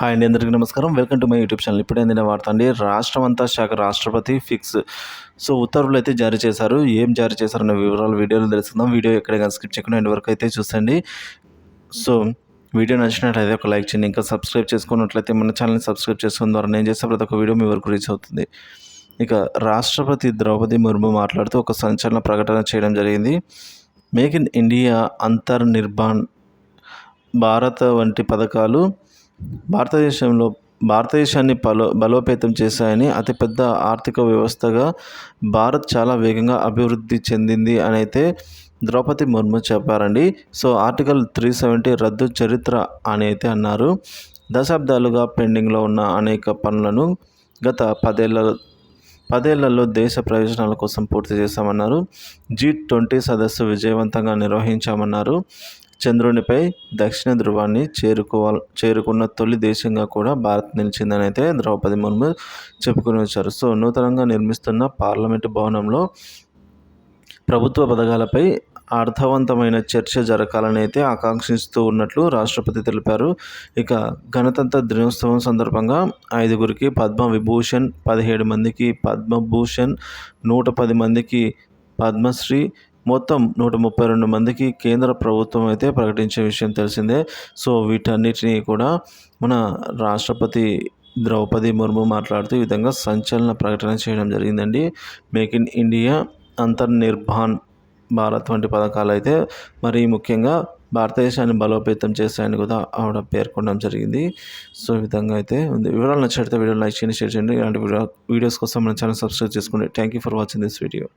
Hi అండి, అందరికీ నమస్కారం. Welcome to my YouTube channel. ఇప్పుడే అందిన వార్త అండి. రాష్ట్రమంతా శాఖ రాష్ట్రపతి ఫిక్స్. సో ఉత్తర్వులు అయితే జారీ చేశారు. ఏం జారీ చేశారన్న వివరాలు వీడియోలో తెలుసుకుందాం. వీడియో ఎక్కడ స్కిప్ చేయకుండా ఎండ్ వరకు అయితే చూసండి. సో వీడియో నచ్చినట్లయితే ఒక లైక్ చేయండి. ఇంకా సబ్స్క్రైబ్ చేసుకున్నట్లయితే మన ఛానల్ని సబ్స్క్రైబ్ చేసుకున్న ద్వారా నేను చేసే ప్రతి ఒక్క వీడియో మీ వరకు రీచ్ అవుతుంది. ఇక రాష్ట్రపతి ద్రౌపది ముర్ము మాట్లాడుతూ ఒక సంచలన ప్రకటన చేయడం జరిగింది. మేక్ ఇన్ ఇండియా, అంతర్నిర్భాన్ భారత వంటి పథకాలు భారతదేశాన్ని బలోపేతం చేశాయని, అతిపెద్ద ఆర్థిక వ్యవస్థగా భారత్ చాలా వేగంగా అభివృద్ధి చెందింది అని అయితే ద్రౌపది ముర్ము చెప్పారండి. సో ఆర్టికల్ 370 రద్దు చరిత్ర అని అయితే అన్నారు. దశాబ్దాలుగా పెండింగ్లో ఉన్న అనేక పనులను గత పదేళ్లలో దేశ ప్రయోజనాల కోసం పూర్తి చేశామన్నారు. G20 సదస్సు విజయవంతంగా నిర్వహించామన్నారు. చంద్రునిపై దక్షిణ ధృవాన్ని చేరుకున్న తొలి దేశంగా కూడా భారత్ నిలిచిందని అయితే ద్రౌపది ముర్ము చెప్పుకొని వచ్చారు. సో నూతనంగా నిర్మిస్తున్న పార్లమెంటు భవనంలో ప్రభుత్వ పథకాలపై అర్థవంతమైన చర్చ జరగాలని అయితే ఆకాంక్షిస్తూ ఉన్నట్లు రాష్ట్రపతి తెలిపారు. ఇక గణతంత్ర దినోత్సవం సందర్భంగా 5గురికి పద్మవిభూషణ్, 17 మందికి పద్మభూషణ్, 110 మందికి పద్మశ్రీ, మొత్తం 132 మందికి కేంద్ర ప్రభుత్వం అయితే ప్రకటించే విషయం తెలిసిందే. సో వీటన్నిటినీ కూడా మన రాష్ట్రపతి ద్రౌపది ముర్ము మాట్లాడుతూ ఈ విధంగా సంచలన ప్రకటన చేయడం జరిగిందండి. మేక్ ఇన్ ఇండియా, అంతర్నిర్భాన్ భారత్ వంటి పథకాలు అయితే మరి ముఖ్యంగా భారతదేశాన్ని బలోపేతం చేస్తాయని కూడా ఆవిడ పేర్కొనడం జరిగింది. సో ఈ విధంగా అయితే ఉంది. వివరాలు నచ్చితే వీడియో లైక్ చేయండి, షేర్ చేయండి. ఇలాంటి వీడియోస్ కోసం మన ఛానల్ సబ్స్క్రైబ్ చేసుకోండి. Thank you for watching this video.